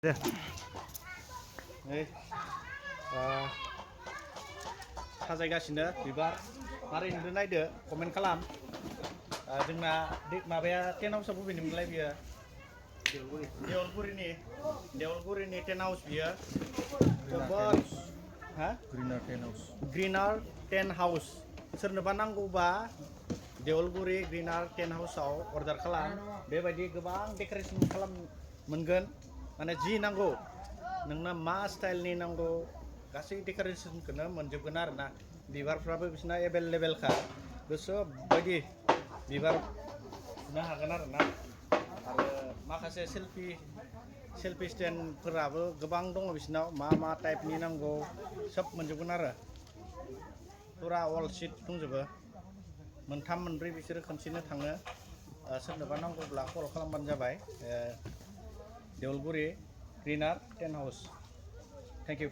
दे नै साजायगासिनो बिबार मारै नुदों नायदो कमेन्ट खालाम जोंना माबाया टेन्ट हाउसआ बबेनिमोनलाय बियो देवलगुरिनि टेन्ट हाउस बियो जोबोद हा ग्रिनार टेन्ट हाउस सोरनोबा नांगौबा देवलगुरि ग्रिनार टेन्ट हाउसआव अर्डार खालाम बेबायदि गोबां डेक'रेसन खालाम मोनगोन माने जि नांगौ नोंनो मा स्टाइलनि नांगौ गासै डेक'रेसनखौनो मोनजोबगोन आरोना बिबारफ्राबो बिसोरना एभेलेबेलखा गोसो बायदि बिबार सुनो हागोन आरोना आरो माखासे सेल्फि स्टेन्डफोराबो गोबां दङ बिसोरनाव मा टाइपनि नांगौ सब मोनजोबगोन आरो फुरा अल सिट दंजोबो मोनथाम मोनब्रै बिसोरो खनसेनो थाङो सोरनोबा नांगौब्ला कल खालामबानो जाबाय देवलगुरि ग्रिनार टेन्ट हाउस थेंक इउ